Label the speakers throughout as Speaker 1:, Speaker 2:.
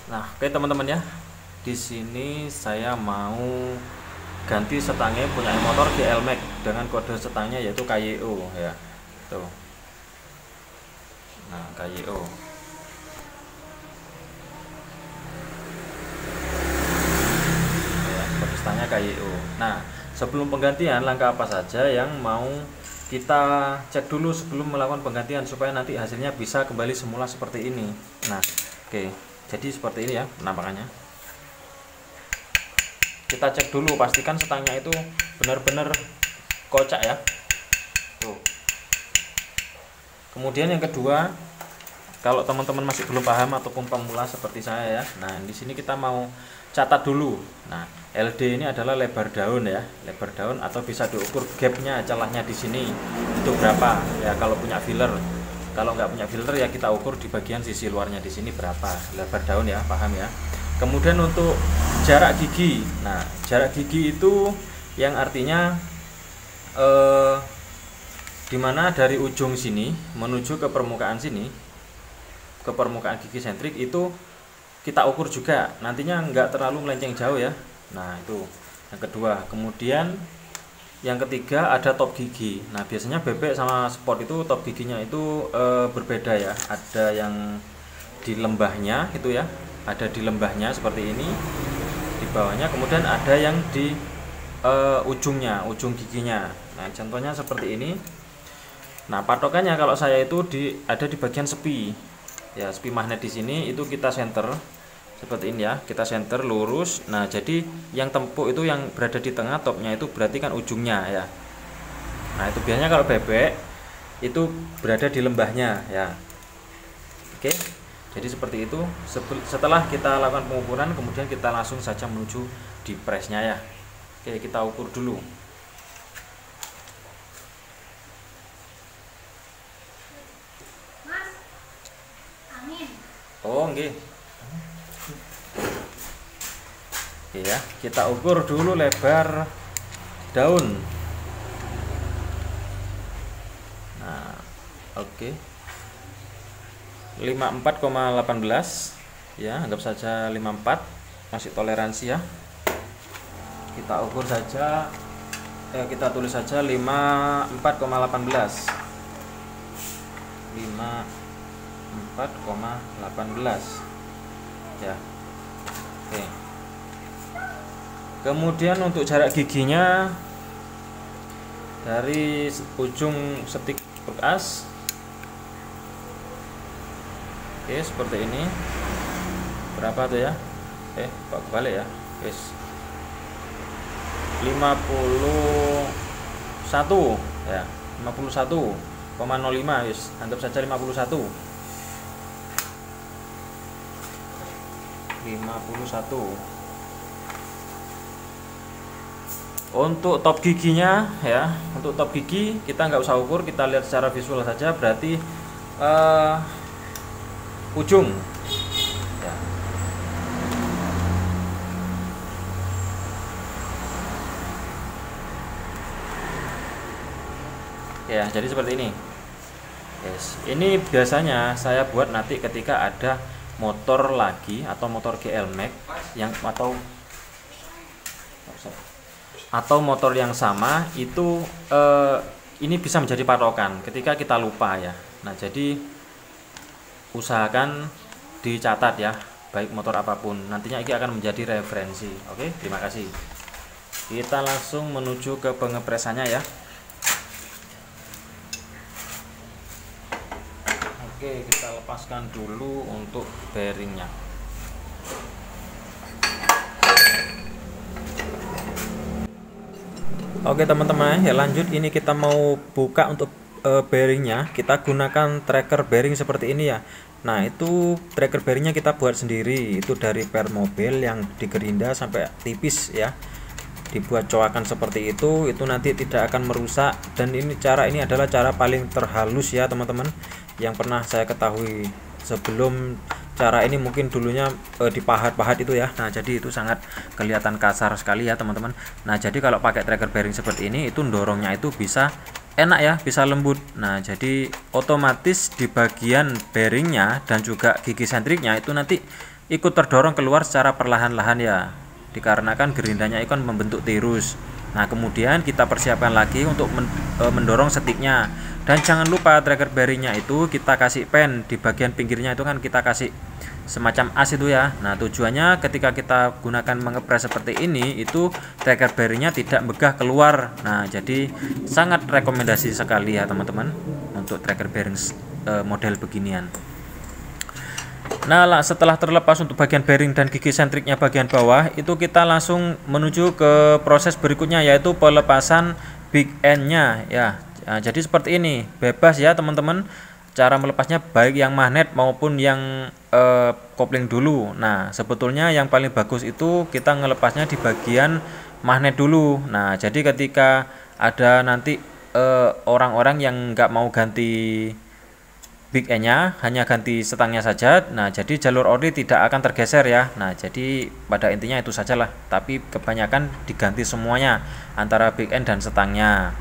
Speaker 1: Nah, oke teman-teman ya. Di sini saya mau ganti setangnya punya motor GL Max dengan kode setangnya yaitu KYO ya. Tuh. Nah, KYO. Ya, kode setangnya KYO. Nah, sebelum penggantian langkah apa saja yang mau kita cek dulu sebelum melakukan penggantian supaya nanti hasilnya bisa kembali semula seperti ini. Nah, oke. Jadi seperti ini ya penampakannya. Kita cek dulu, pastikan setangnya itu benar-benar kocak ya. Tuh. Kemudian yang kedua, kalau teman-teman masih belum paham ataupun pemula seperti saya ya, nah di sini kita mau catat dulu. Nah, LD ini adalah lebar daun ya, lebar daun atau bisa diukur gapnya, celahnya di sini itu berapa ya kalau punya filler. Kalau nggak punya filter ya kita ukur di bagian sisi luarnya di sini berapa lebar daun ya, paham ya. Kemudian untuk jarak gigi, nah jarak gigi itu yang artinya dimana dari ujung sini menuju ke permukaan sini, ke permukaan gigi sentrik itu kita ukur juga, nantinya nggak terlalu melenceng jauh ya. Nah itu yang kedua. Kemudian yang ketiga ada top gigi. Nah biasanya bebek sama sport itu top giginya itu berbeda ya. Ada yang di lembahnya itu ya, ada di lembahnya seperti ini di bawahnya. Kemudian ada yang di ujungnya, ujung giginya. Nah contohnya seperti ini. Nah patokannya kalau saya itu ada di bagian sepi ya, sepi magnet di sini itu kita center seperti ini ya, kita center lurus. Nah jadi yang tempuk itu yang berada di tengah topnya itu berarti kan ujungnya ya. Nah itu biasanya kalau bebek itu berada di lembahnya ya. Oke, jadi seperti itu. Setelah kita lakukan pengukuran kemudian kita langsung saja menuju di presnya ya. Oke, kita ukur dulu.
Speaker 2: Mas, angin.
Speaker 1: Oh nggih. Oke ya, kita ukur dulu lebar daun. Nah, oke. 54,18 ya, anggap saja 54, masih toleransi ya. Kita ukur saja, kita tulis saja 54,18. 54,18 ya. Oke. Kemudian untuk jarak giginya dari ujung stik bekas, oke seperti ini. Berapa tuh ya? Kok kebalik ya? Guys, 51 ya, 51,05 guys. Anggap saja 51. 51. Untuk top giginya ya, untuk top gigi kita nggak usah ukur, kita lihat secara visual saja, berarti ujung ya. Ya jadi seperti ini guys. Ini biasanya saya buat nanti ketika ada motor lagi atau motor GL Max yang atau motor yang sama itu ini bisa menjadi patokan ketika kita lupa ya. Nah jadi usahakan dicatat ya, baik motor apapun, nantinya ini akan menjadi referensi. Oke, terima kasih. Kita langsung menuju ke pengepresannya ya. Oke, kita lepaskan dulu untuk bearingnya. Oke teman-teman ya, lanjut ini kita mau buka untuk bearingnya. Kita gunakan tracker bearing seperti ini ya. Nah itu tracker bearingnya kita buat sendiri, itu dari per mobil yang digerinda sampai tipis ya, dibuat coakan seperti itu nanti tidak akan merusak. Dan ini adalah cara paling terhalus ya teman-teman yang pernah saya ketahui. Sebelum cara ini mungkin dulunya dipahat-pahat itu ya. Nah jadi itu sangat kelihatan kasar sekali ya teman-teman. Nah jadi kalau pakai tracker bearing seperti ini itu dorongnya itu bisa enak ya, bisa lembut. Nah jadi otomatis di bagian bearingnya dan juga gigi sentriknya itu nanti ikut terdorong keluar secara perlahan-lahan ya, dikarenakan gerindanya itu kan membentuk tirus. Nah kemudian kita persiapkan lagi untuk mendorong setiknya, dan jangan lupa tracker bearingnya itu kita kasih pen di bagian pinggirnya, itu kan kita kasih semacam as itu ya. Nah tujuannya ketika kita gunakan mengepres seperti ini, itu tracker bearingnya tidak megah keluar. Nah jadi sangat rekomendasi sekali ya teman-teman untuk tracker bearing model beginian. Nah setelah terlepas untuk bagian bearing dan gigi sentriknya bagian bawah, itu kita langsung menuju ke proses berikutnya, yaitu pelepasan big end-nya ya. Nah, jadi seperti ini, bebas ya teman-teman cara melepasnya, baik yang magnet maupun yang kopling dulu. Nah sebetulnya yang paling bagus itu kita ngelepasnya di bagian magnet dulu. Nah jadi ketika ada nanti orang-orang yang nggak mau ganti big end-nya, hanya ganti setangnya saja, nah jadi jalur oli tidak akan tergeser ya. Nah jadi pada intinya itu sajalah, tapi kebanyakan diganti semuanya antara big end dan setangnya.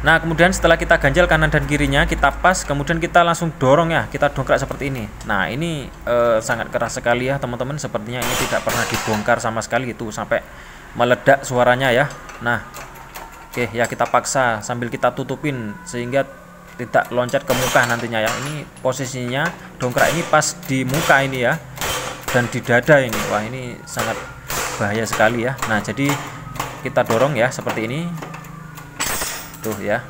Speaker 1: Nah kemudian setelah kita ganjel kanan dan kirinya, kita pas, kemudian kita langsung dorong ya, kita dongkrak seperti ini. Nah ini sangat keras sekali ya teman-teman, sepertinya ini tidak pernah dibongkar sama sekali, itu sampai meledak suaranya ya. Nah oke ya, kita paksa sambil kita tutupin sehingga tidak loncat ke muka nantinya ya. Ini posisinya dongkrak ini pas di muka ini ya, dan di dada ini. Wah ini sangat bahaya sekali ya. Nah jadi kita dorong ya seperti ini tuh ya.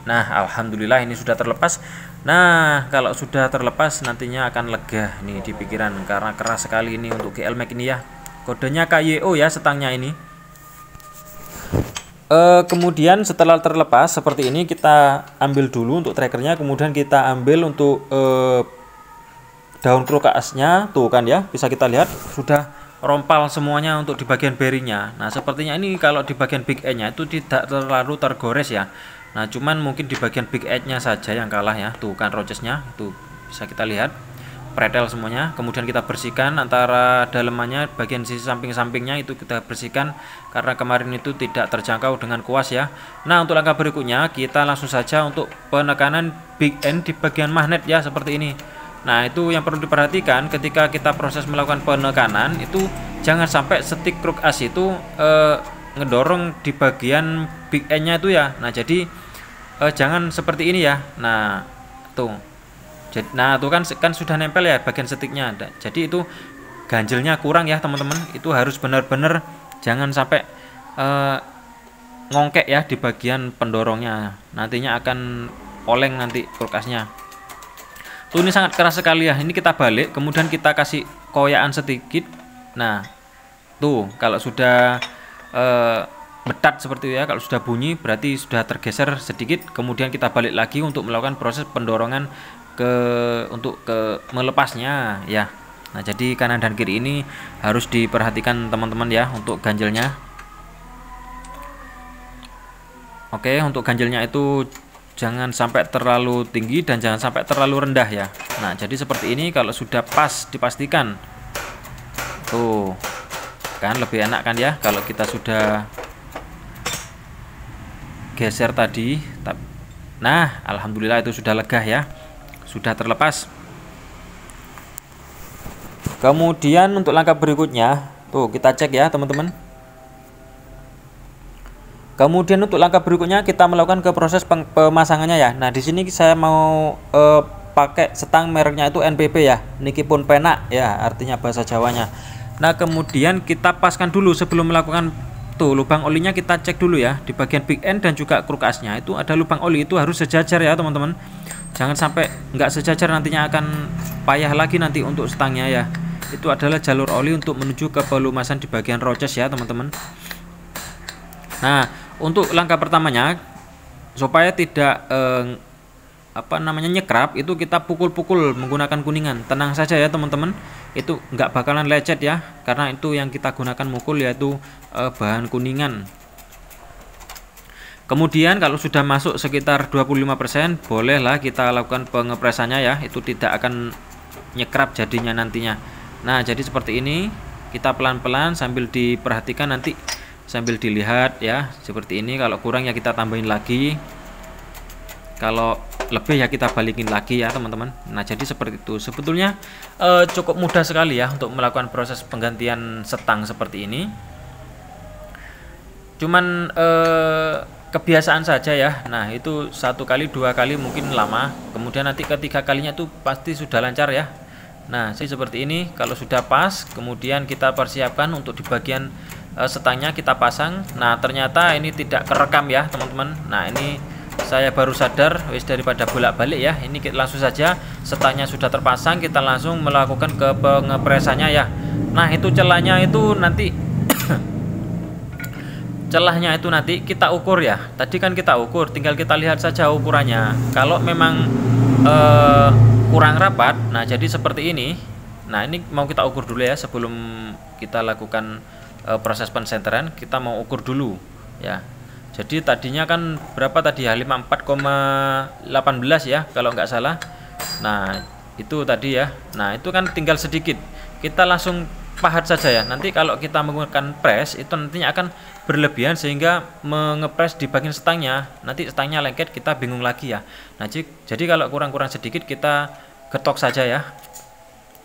Speaker 1: Nah alhamdulillah ini sudah terlepas. Nah kalau sudah terlepas nantinya akan lega nih di pikiran, karena keras sekali ini untuk GL Max ini ya. Kodenya KYO ya setangnya ini. Kemudian setelah terlepas seperti ini, kita ambil dulu untuk trackernya, kemudian kita ambil untuk daun krukasnya tuh kan ya, bisa kita lihat sudah rompal semuanya untuk di bagian bearingnya. Nah sepertinya ini kalau di bagian big end nya itu tidak terlalu tergores ya. Nah cuman mungkin di bagian big end nya saja yang kalah ya, tuh kan rochesnya tuh bisa kita lihat pretel semuanya. Kemudian kita bersihkan antara dalemannya, bagian sisi samping-sampingnya itu kita bersihkan karena kemarin itu tidak terjangkau dengan kuas ya. Nah untuk langkah berikutnya kita langsung saja untuk penekanan big end di bagian magnet ya seperti ini. Nah itu yang perlu diperhatikan ketika kita proses melakukan penekanan, itu jangan sampai setik kruk as itu ngedorong di bagian big end nya itu ya. Nah jadi jangan seperti ini ya. Nah tuh, nah tuh kan sudah nempel ya bagian setiknya. Jadi itu ganjelnya kurang ya teman-teman, itu harus benar-benar jangan sampai ngongkek ya di bagian pendorongnya, nantinya akan oleng nanti kulkasnya. Tuh ini sangat keras sekali ya. Ini kita balik, kemudian kita kasih koyaan sedikit. Nah tuh kalau sudah betat seperti itu ya, kalau sudah bunyi berarti sudah tergeser sedikit. Kemudian kita balik lagi untuk melakukan proses pendorongan untuk melepasnya ya. Nah jadi kanan dan kiri ini harus diperhatikan teman-teman ya untuk ganjelnya. Oke, untuk ganjelnya itu jangan sampai terlalu tinggi dan jangan sampai terlalu rendah ya. Nah jadi seperti ini, kalau sudah pas dipastikan tuh kan lebih enak kan ya kalau kita sudah geser tadi. Nah alhamdulillah itu sudah lega ya, sudah terlepas. Kemudian untuk langkah berikutnya tuh kita cek ya teman-teman. Kemudian untuk langkah berikutnya kita melakukan ke proses pemasangannya ya. Nah di sini saya mau pakai setang mereknya itu NPP ya, niki pun penak ya artinya bahasa Jawanya. Nah kemudian kita paskan dulu sebelum melakukan tuh lubang olinya, kita cek dulu ya di bagian big end dan juga krukasnya itu ada lubang oli, itu harus sejajar ya teman-teman. Jangan sampai nggak sejajar, nantinya akan payah lagi nanti untuk stangnya ya. Itu adalah jalur oli untuk menuju ke pelumasan di bagian roches ya teman-teman. Nah untuk langkah pertamanya supaya tidak nyekrap, itu kita pukul-pukul menggunakan kuningan. Tenang saja ya teman-teman, itu nggak bakalan lecet ya, karena itu yang kita gunakan mukul yaitu bahan kuningan. Kemudian kalau sudah masuk sekitar 25%, bolehlah kita lakukan pengepresannya ya, itu tidak akan nyekrap jadinya nantinya. Nah jadi seperti ini, kita pelan-pelan sambil diperhatikan nanti, sambil dilihat ya seperti ini. Kalau kurang ya kita tambahin lagi kalau lebih ya kita balikin lagi ya teman-teman. Nah jadi seperti itu, sebetulnya cukup mudah sekali ya untuk melakukan proses penggantian setang seperti ini. Cuman kebiasaan saja ya. Nah itu 1 kali 2 kali mungkin lama, kemudian nanti ketiga kalinya tuh pasti sudah lancar ya. Nah seperti ini, kalau sudah pas kemudian kita persiapkan untuk di bagian setangnya kita pasang. Nah ternyata ini tidak kerekam ya teman-teman. Nah ini saya baru sadar wis daripada bolak-balik ya. Ini kita langsung saja, setangnya sudah terpasang, kita langsung melakukan ke pengepresannya ya. Nah itu celahnya itu nanti celahnya itu nanti kita ukur ya. Tadi kan kita ukur, tinggal kita lihat saja ukurannya. Kalau memang kurang rapat, nah jadi seperti ini. Nah ini mau kita ukur dulu ya, sebelum kita lakukan proses pensenteran, kita mau ukur dulu ya. Jadi tadinya kan berapa tadi ya, 54,18 ya kalau nggak salah. Nah itu tadi ya. Nah itu kan tinggal sedikit, kita langsung pahat saja ya. Nanti kalau kita menggunakan press itu nantinya akan berlebihan sehingga mengepres di bagian setangnya, nanti setangnya lengket, kita bingung lagi ya. Nah jadi kalau kurang-kurang sedikit kita getok saja ya.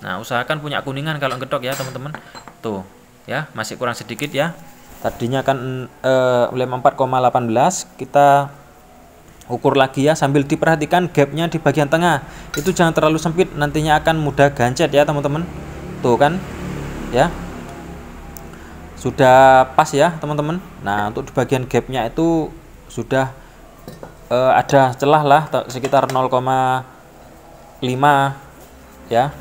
Speaker 1: Nah usahakan punya kuningan kalau getok ya teman-teman. Tuh ya, masih kurang sedikit ya. Tadinya kan 54,18, kita ukur lagi ya, sambil diperhatikan gapnya di bagian tengah itu jangan terlalu sempit, nantinya akan mudah gancet ya teman-teman. Tuh kan ya, sudah pas ya teman-teman. Nah untuk di bagian gapnya itu sudah ada celah lah sekitar 0,5 ya.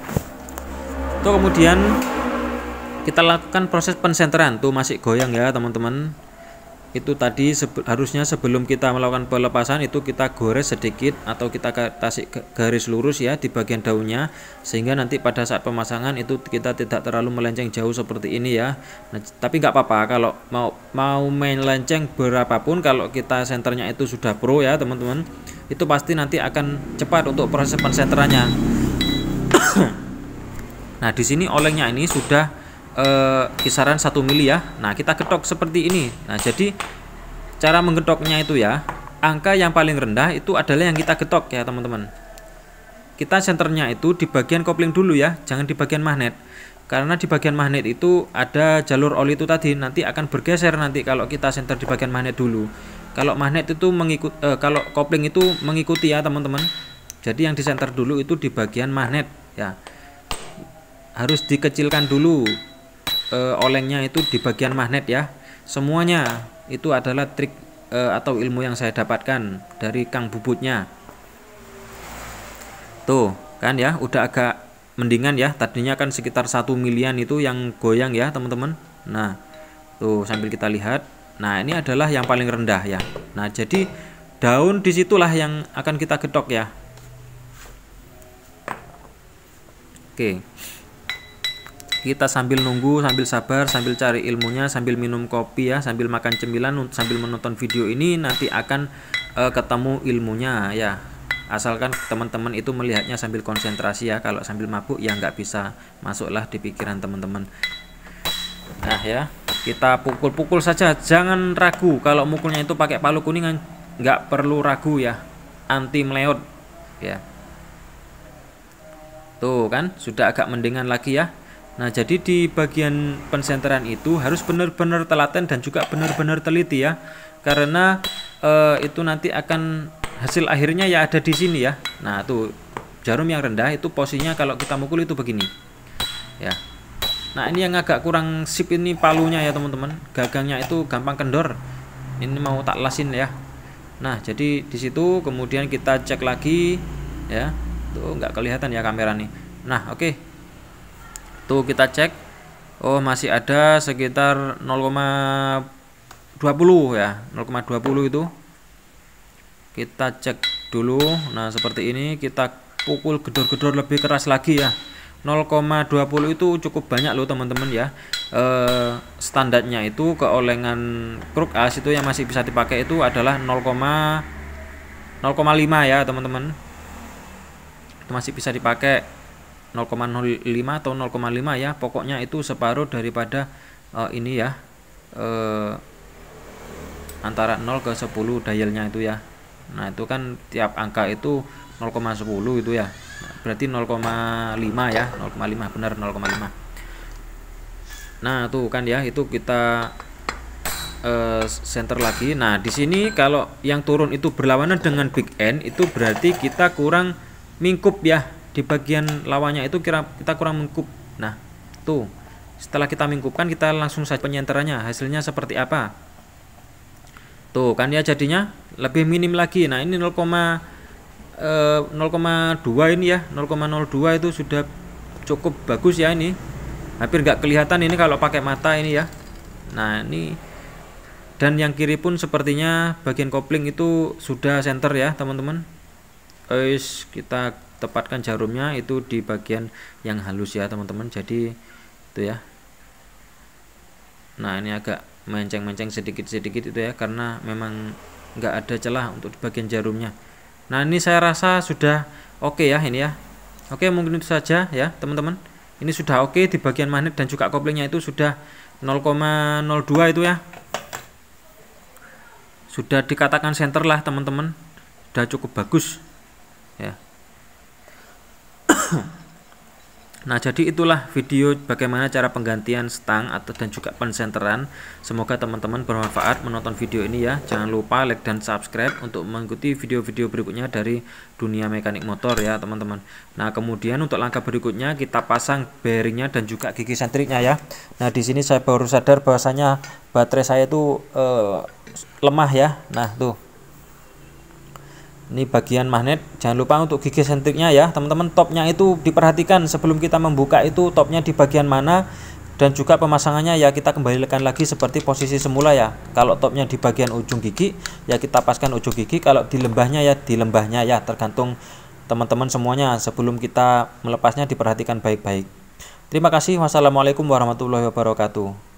Speaker 1: Itu kemudian kita lakukan proses pensenteran. Tuh masih goyang ya teman-teman. Itu tadi harusnya sebelum kita melakukan pelepasan itu kita gores sedikit atau kita kasih garis lurus ya di bagian daunnya, sehingga nanti pada saat pemasangan itu kita tidak terlalu melenceng jauh seperti ini ya. Nah, tapi nggak apa-apa kalau mau main lenceng berapapun, kalau kita senternya itu sudah pro ya teman-teman, itu pasti nanti akan cepat untuk proses pensenterannya. Nah di sini olengnya ini sudah kisaran 1 mili ya. Nah kita getok seperti ini. Nah jadi cara menggetoknya itu ya, angka yang paling rendah itu adalah yang kita getok ya teman-teman. Kita senternya itu di bagian kopling dulu ya, jangan di bagian magnet, karena di bagian magnet itu ada jalur oli itu tadi, nanti akan bergeser nanti kalau kita senter di bagian magnet dulu. Kalau magnet itu kalau kopling itu mengikuti ya teman-teman. Jadi yang disenter dulu itu di bagian magnet ya, harus dikecilkan dulu olengnya itu di bagian magnet ya. Semuanya itu adalah trik atau ilmu yang saya dapatkan dari Kang Bubutnya. Tuh kan ya, udah agak mendingan ya. Tadinya kan sekitar 1 milian itu yang goyang ya teman-teman. Nah tuh sambil kita lihat, nah ini adalah yang paling rendah ya. Nah jadi daun disitulah yang akan kita getok ya. Oke, kita sambil nunggu, sambil sabar, sambil cari ilmunya, sambil minum kopi ya, sambil makan cemilan, sambil menonton video ini, nanti akan ketemu ilmunya ya. Asalkan teman-teman itu melihatnya sambil konsentrasi ya. Kalau sambil mabuk ya nggak bisa masuklah di pikiran teman-teman. Nah ya, kita pukul-pukul saja, jangan ragu. Kalau mukulnya itu pakai palu kuningan, nggak perlu ragu ya, anti meleot ya. Tuh kan sudah agak mendingan lagi ya. Nah jadi di bagian pensenteran itu harus benar-benar telaten dan juga benar-benar teliti ya, karena itu nanti akan hasil akhirnya ya ada di sini ya. Nah tuh jarum yang rendah itu posisinya kalau kita mukul itu begini ya. Nah ini yang agak kurang sip ini palunya ya teman-teman, gagangnya itu gampang kendor, ini mau tak lasin ya. Nah jadi di situ kemudian kita cek lagi ya. Tuh nggak kelihatan ya kamera nih. Nah oke. Tuh kita cek, oh masih ada sekitar 0,20 ya, 0,20 itu kita cek dulu. Nah seperti ini, kita pukul gedor-gedor lebih keras lagi ya. 0,20 itu cukup banyak loh teman-teman ya. Standarnya itu keolengan kruk as itu yang masih bisa dipakai itu adalah 0,5 ya teman-teman, itu masih bisa dipakai 0,05 atau 0,5 ya, pokoknya itu separuh daripada ini ya, antara 0 ke 10 dialnya itu ya. Nah itu kan tiap angka itu 0,10 itu ya. Nah, berarti 0,5 ya, 0,5 benar 0,5. Nah tuh kan ya, itu kita center lagi. Nah di sini kalau yang turun itu berlawanan dengan big N, itu berarti kita kurang mingkup ya, di bagian lawannya itu kita kurang mingkup. Nah tuh setelah kita mingkupkan, kita langsung saja penyenterannya, hasilnya seperti apa. Tuh kan ya, jadinya lebih minim lagi. Nah ini 0,2 ini ya, 0,02 itu sudah cukup bagus ya, ini hampir nggak kelihatan ini kalau pakai mata ini ya. Nah ini, dan yang kiri pun sepertinya bagian kopling itu sudah center ya teman-teman. Kita tepatkan jarumnya itu di bagian yang halus ya teman-teman, jadi itu ya. Nah ini agak menceng-menceng sedikit-sedikit itu ya, karena memang nggak ada celah untuk di bagian jarumnya. Nah ini saya rasa sudah oke ya ini ya. Oke, mungkin itu saja ya teman-teman. Ini sudah oke di bagian magnet dan juga koplingnya itu sudah 0,02 itu ya. Sudah dikatakan center lah teman-teman, sudah cukup bagus ya. Nah jadi itulah video bagaimana cara penggantian stang atau dan juga pensenteran. Semoga teman-teman bermanfaat menonton video ini ya. Jangan lupa like dan subscribe untuk mengikuti video-video berikutnya dari dunia mekanik motor ya teman-teman. Nah kemudian untuk langkah berikutnya kita pasang bearingnya dan juga gigi sentriknya ya. Nah di sini saya baru sadar bahwasanya baterai saya itu lemah ya. Nah tuh, ini bagian magnet, jangan lupa untuk gigi sentriknya ya teman-teman. Topnya itu diperhatikan sebelum kita membuka itu topnya di bagian mana, dan juga pemasangannya ya kita kembalikan lagi seperti posisi semula ya. Kalau topnya di bagian ujung gigi ya kita paskan ujung gigi, kalau di lembahnya ya di lembahnya ya, tergantung teman-teman semuanya. Sebelum kita melepasnya diperhatikan baik-baik. Terima kasih. Wassalamualaikum warahmatullahi wabarakatuh.